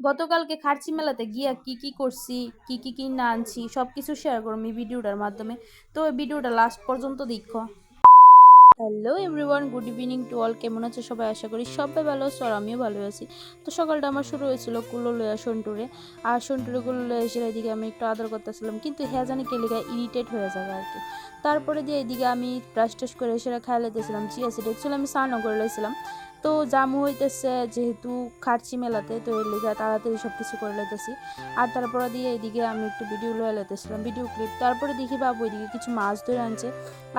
গতকালকে খার্চি মেলাতে গিয়া কি কি করছি, কি কি কিনা আনছি সবকিছু শেয়ার করবো এই ভিডিওটার মাধ্যমে। তো এই ভিডিওটা লাস্ট পর্যন্ত দেখো। Hello everyone, good evening to all. কেমন আছে সবাই? আশা করি সবাই ভালো আছো আর আমিও ভালো আছি। তো সকালটা আমার শুরু হয়েছিল কুলো লইয়া সন্টুরে, আর সন্টুরে কুলো লইয়া এসে এদিকে আমি একটু আদর করতেছিলাম, কিন্তু হ্যাঁ জানি কেলিগা ইরিটেট হয়ে যাবে আর কি। তারপরে দিয়ে এদিকে আমি ব্রাশ টাশ করে এসে খাই লাইতেছিলাম চিয়া সিড। অ্যাকচুয়ালি আমি স্নানও করে লাইছিলাম। তো জামু হইতেছে যেহেতু খার্চি মেলাতে, তো এর লিগা তাড়াতাড়ি সব কিছু করে লাইতেছি। আর তারপরে দিয়ে এদিকে আমি একটু ভিডিও লয়ে লাইতেছিলাম, ভিডিও ক্লিপ। তারপরে দেখি বাবু এদিকে কিছু মাছ ধরে আনছে,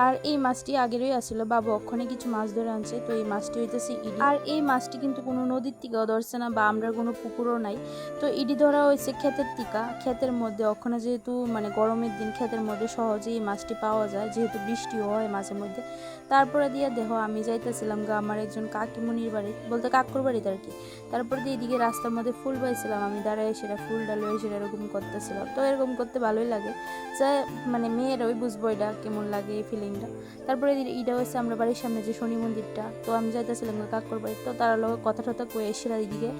আর এই মাছটি আগেরই আসছিল, বাবু ওখানে কিছু মাছ ধরে আনছে। তো এই মাছটি হইতেছে ইডি, আর এই মাছটি কিন্তু কোনো নদীর টিকাও ধরছে না বা আমরা কোনো পুকুরও নাই। তো ইডি ধরা হয়েছে ক্ষেতের টিকা, ক্ষেতের মধ্যে। ওখানে যেহেতু মানে গরমের দিন ক্ষেতের মধ্যে সহজেই এই মাছটি পাওয়া যায়, যেহেতু বৃষ্টিও হয় মাঝে মধ্যে। তারপরে দিয়ে দেখো আমি যাইতেছিলাম গা আমার একজন কাকিমুনির বাড়ি, বলতে কাকুর বাড়িতে আর কি। তারপরে দিয়ে এদিকে রাস্তার মধ্যে ফুল পাইছিলাম, আমি দাঁড়ায় সেটা ফুল ডালে সেটা এরকম করতেছিলাম। তো এরকম করতে ভালোই লাগে, যে মানে মেয়েরা ওই বুঝবো এটা কেমন লাগে এই ফিলিংটা। তারপরে এটা হচ্ছে আমরা বাড়ির সামনে যে শনি মন্দিরটা, তো আমি যাইতেছিলাম কাকুর বাড়ি। তো তারা লোক কথা টথা কয়ে এসে দিকে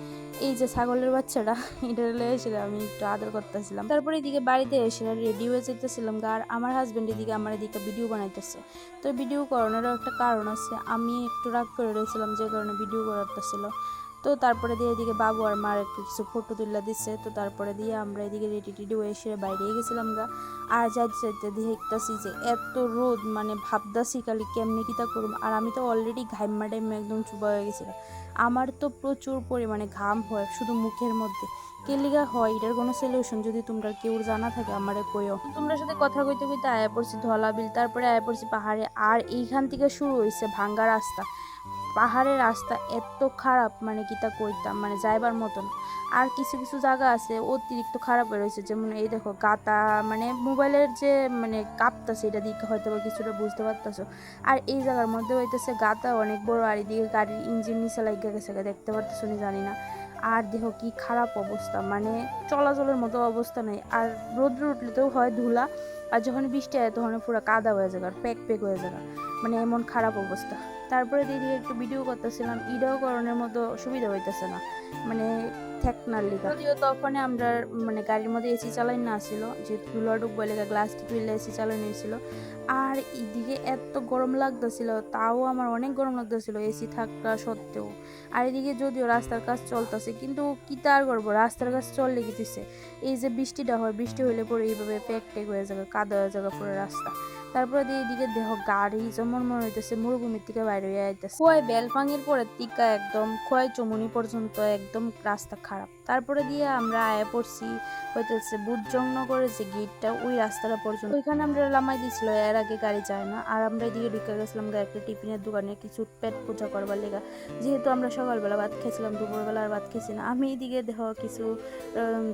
এই যে ছাগলের বাচ্চাটা এটা এসে আমি একটু আদর করতেছিলাম। তারপরে এদিকে বাড়িতে এসে রেডি হয়ে যেতেছিলাম, আর আমার হাজবেন্ড এদিকে আমার এদিকে ভিডিও বানাইতেছে। তো ভিডিও করানোরও একটা কারণ আছে, আমি একটু রাগ করে রয়েছিলাম যে কারণে ভিডিও করাতেছিল। তো তারপরে দিয়ে এদিকে বাবু আর মার একটু কিছু ফটো তুলে দিচ্ছে। তো তারপরে দিয়ে আমরা এদিকে রেডি টেডি হয়ে এসে বাইরে গেছিলাম গা। আর যাইতে যাইতে দেখতেছি যে এত রোদ, মানে ভাবতাছি খালি কেমনি কিতা করুম। আর আমি তো অলরেডি ঘাইমা টাইমে একদম চুবা হয়ে গেছিলাম। আমার তো প্রচুর পরিমাণে ঘাম হয় শুধু মুখের মধ্যে। কেলিগা হয় এটার কোনো সলিউশন যদি তোমরা কেউ জানা থাকে আমারে কইও। তোমরা সাথে কথা কইতে কইতে আয়া পড়ছি ধলাবিল, তারপরে আয়া পড়ছি পাহাড়ে। আর এইখান থেকে শুরু হয়েছে ভাঙ্গা রাস্তা। পাহাড়ের রাস্তা এত খারাপ, মানে কিতা কইতাম, মানে যাইবার মতন। আর কিছু কিছু জায়গা আছে অতিরিক্ত খারাপ হয়ে রয়েছে, যেমন এই দেখো গাতা, মানে মোবাইলের যে মানে কাঁপতাছে এটা দিকে হয়তো বা কিছুটা বুঝতে পারতেছো। আর এই জায়গার মধ্যে হইতেছে গাতা অনেক বড়, আর এদিকে গাড়ির ইঞ্জিন নিচে লাগিয়ে গেছে, দেখতে পারতেছো নি জানি না। আর দেখো কি খারাপ অবস্থা, মানে চলাচলের মতো অবস্থা নেই। আর রোদ্র উঠলে তো হয় ধুলা, আর যখন বৃষ্টি হয় তখন পুরো কাদা হয়ে যায়, আর প্যাক প্যাক হয়ে যায়, মানে এমন খারাপ অবস্থা। তারপরে দিদি একটু ভিডিও করতেছিলাম, ইডাও করণের মতো সুবিধা হইতেছে না, মানে ঠেকনার লিগা। যদিও তখন আমরা মানে গাড়ির মধ্যে এসি চালাই না ছিল, যেহেতু ধুলা ডুববা লেগা গ্লাসটি তুললে এসি চালাই নিয়েছিল। আর এদিকে এত গরম লাগতেছিল, তাও আমার অনেক গরম লাগতেছিল এসি থাকা সত্ত্বেও। আর এদিকে যদিও রাস্তার কাজ চলতেছে, কিন্তু কি তার করবো, রাস্তার কাজ চললে গেছে। এই যে বৃষ্টিটা হয়, বৃষ্টি হইলে পরে এইভাবে প্যাক ট্যাক হয়ে যাবে, কাদা হয়ে যাবে পুরো রাস্তা। তারপরে দিয়ে এদিকে দেহ গাড়ি যেমন মনে হইতেছে মরুভূমির থেকে বাইরে হয়ে আইতেছে। খোয়াই বেলভাঙির পরে টিকা একদম খোয়াই চমুনি পর্যন্ত একদম রাস্তা খারাপ। তারপরে দিয়ে আমরা আয়া পড়ছি হইতেছে বুধজংনগরের যে গেটটা, ওই রাস্তাটা পর্যন্ত। ওইখানে আমরা লামাই দিয়েছিল, এর আগে গাড়ি যায় না। আর আমরা এদিকে ঢুকে গেছিলাম একটা টিফিনের দোকানে কিছু পেট পূজা করবার লেগা, যেহেতু আমরা সকালবেলা ভাত খেয়েছিলাম, দুপুরবেলা আর ভাত খেয়েছি না। আমি এদিকে দেহ কিছু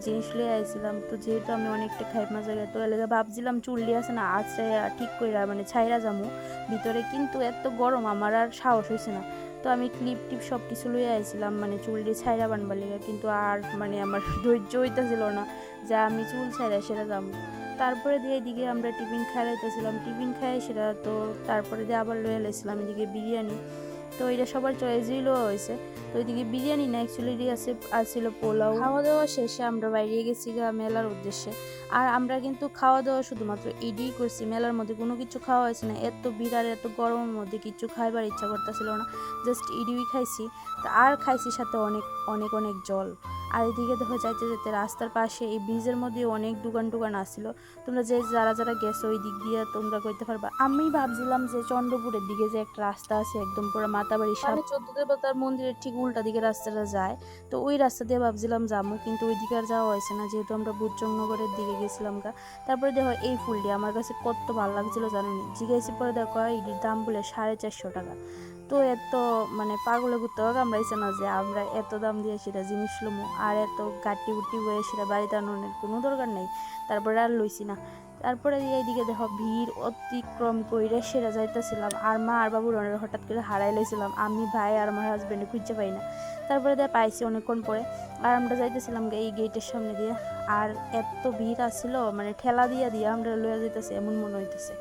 জিনিস লিয়ে আইছিলাম। তো যেহেতু আমি অনেকটা খাই মজা গে, তো এলাকা ভাবছিলাম চুল্লি আছে না আজকে ঠিক করে মানে ছাইরা যামু ভিতরে, কিন্তু এত গরম আমার আর সাহস হয়েছে না। তো আমি ক্লিপ টিপ সব কিছু লইয়ে আইছিলাম মানে চুলটি ছাইরা বানবার লেগে, কিন্তু আর মানে আমার ধৈর্য হইতেছিল না যে আমি চুল ছাইরা সেটা যাবো। তারপরে দিয়ে এদিকে আমরা টিফিন খাইতেছিলাম, টিফিন খাই সেটা। তো তারপরে দিয়ে আবার লয়ে এলাইছিলাম এদিকে বিরিয়ানি। তো এটা সবার চয়েসই লওয়া হয়েছে। তো ওইদিকে বিরিয়ানি না, অ্যাকচুয়ালি আসছিল পোলাও। খাওয়া দাওয়া শেষে আমরা বাইরে গেছি গা মেলার উদ্দেশ্যে। আর আমরা কিন্তু খাওয়া দাওয়া শুধুমাত্র এডিই করছি, মেলার মধ্যে কোনো কিছু খাওয়া হয়েছে না। এত ভিড় আর এত গরমের মধ্যে কিছু খাইবার ইচ্ছা করতেছিল না, জাস্ট ইডিই খাইছি। তো আর খাইছি সাথে অনেক অনেক অনেক জল। আর এদিকে দেখো যাইতে যেতে রাস্তার পাশে এই ব্রিজের মধ্যে অনেক দোকান টোকান আসছিল। তোমরা যে যারা যারা গেছো ওই দিক দিয়ে তোমরা কইতে পারবা। আমি ভাবছিলাম যে চন্দ্রপুরের দিকে যে একটা রাস্তা আছে একদম পুরো মাতাবাড়ি সামনে 14 দেবতার মন্দিরের ঠিক উল্টা দিকে রাস্তাটা যায়, তো ওই রাস্তা দিয়ে ভাবছিলাম যাবো, কিন্তু ওই দিকে আর যাওয়া হয়েছে না, যেহেতু আমরা বুধজংনগরের দিকে গেছিলাম গা। তারপরে দেখো এই ফুলটি আমার কাছে কত ভালো লাগছিল জানেনি, জিজ্ঞাসা পরে দেখো এটির দাম বলে 450 টাকা। তো এত মানে পাগলে ঘুরতে কামড়াইছে না যে আমরা এত দাম দিয়ে সেটা জিনিস লমু, আর এত গাটি উটি হয়ে সেটা বাড়িতে আনানোর কোনো দরকার নেই। তারপরে আর লইছি না। তারপরে এইদিকে দেখো ভিড় অতিক্রম করে সেরা যাইতেছিলাম, আর মা আর বাবুর হঠাৎ করে হারাই লাইছিলাম, আমি ভাই আর আমার হাজব্যান্ডে খুঁজে পাই না। তারপরে দিয়ে পাইছি অনেকক্ষণ পরে। আর আমরা যাইতেছিলাম এই গেটের সামনে দিয়ে, আর এত ভিড় আসছিল মানে ঠেলা দিয়া দিয়ে আমরা লইয়া যাইতেছি এমন মনে হইতেছে।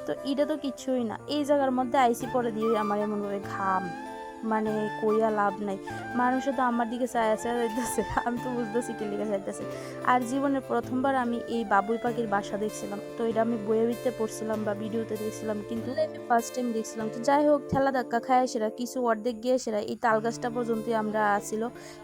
তো এটা তো কিছুই না, এই জায়গার মধ্যে আইসি পরে দিয়ে আমার এমন করে ঘাম, মানে কইয়া লাভ নাই, মানুষে তো আমার দিকে চায়া চায়া যাইতেছে, আমি তো বুঝতেছি কি লিখে যাইতেছে। আর জীবনের প্রথমবার আমি এই বাবুই পাখির বাসা দেখছিলাম, তো এটা আমি বইয়ে পড়ছিলাম বা ভিডিওতে দেখছিলাম, কিন্তু আমি ফার্স্ট টাইম দেখছিলাম। তো যাই হোক, ঠেলা ধাক্কা খায় সেরা কিছু অর্ধেক গিয়ে সেরা এই তাল গাছটা পর্যন্তই আমরা আসিল,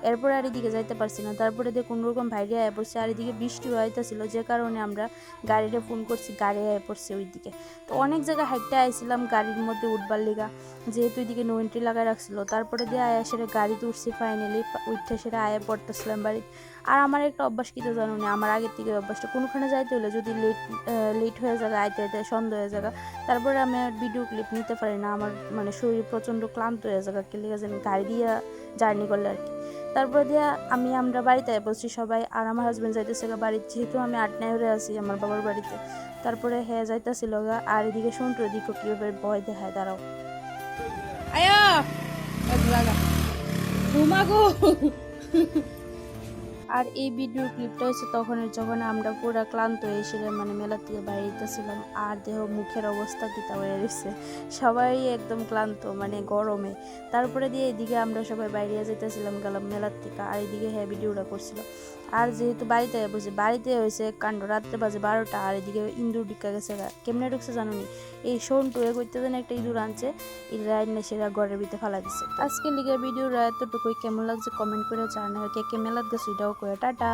এরপরে আর এদিকে যাইতে পারছি না। তারপরে দিয়ে কোনোরকম বাইরে আয়া পড়ছে, আর এদিকে বৃষ্টিও আইতেছিল, যে কারণে আমরা গাড়িটা ফোন করছি, গাড়ি আয়া পড়ছে ওইদিকে। তো অনেক জায়গায় হাইটটা আইছিলাম গাড়ির মধ্যে উঠবার লিগা, যেহেতু এদিকে নো এন্ট্রি লাগাই রাখছিল। তারপরে দিয়ে আয়া সেটা গাড়িতে উঠছি, ফাইনালি উঠতে সেটা আয়া পড়তেছিলাম বাড়িতে। আর আমার একটা অভ্যাস কি তো জানো না, আমার আগের থেকে অভ্যাসটা কোনোখানে যাইতে হলে যদি লেট হয়ে যায়, আইতে আইতে সন্ধ্যা হয়ে যায়, তারপরে আমি আর ভিডিও ক্লিপ নিতে পারি না, আমার মানে শরীর প্রচণ্ড ক্লান্ত হয়ে যায়, কে লেগে আমি গাড়ি দিয়ে জার্নি করলে আর কি। তারপরে দিয়ে আমরা বাড়িতে বসছি সবাই, আর আমার হাজব্যান্ড যাইতেছে বাড়িতে, যেহেতু আমি 8-9 আছি আমার বাবার বাড়িতে। তারপরে হ্যাঁ যাইতেছিল গা, আর এদিকে শুনতো এদিকে কীভাবে ভয় দেখায়, দাঁড়াও আয়া ঘুমাগো। আর এই ভিডিও ক্লিপটা হচ্ছে যখন আমরা পুরো ক্লান্ত হয়ে এসে মানে মেলা থেকে বাইরেতেছিলাম, আর দেহ মুখের অবস্থা কিতা হয়ে রয়েছে, সবাই একদম ক্লান্ত মানে গরমে। তারপরে দিয়ে এদিকে আমরা সবাই বাইরে যেতেছিলাম গেলাম মেলার থেকে, আর এদিকে হ্যাঁ ভিডিওটা করছিল। আর যেহেতু বাড়িতে বসে, বাড়িতে হয়েছে কাণ্ড, রাত্রে বাজে 12টা, আর এদিকে ইঁদুর ঢুকা গেছে। কেমনে ঢুকছে জানো নি, এই সন্টু করতে যেন একটা ইঁদুর আনছে, ইঁদুর আইনে সেরা ঘরের ভিতরে ফেলা দিচ্ছে। আজকে লিগে ভিডিওটা এতটুকুই, কেমন লাগছে কমেন্ট করে জানাও, কে কে মেলাত গেছে এটাও করে। টাটা।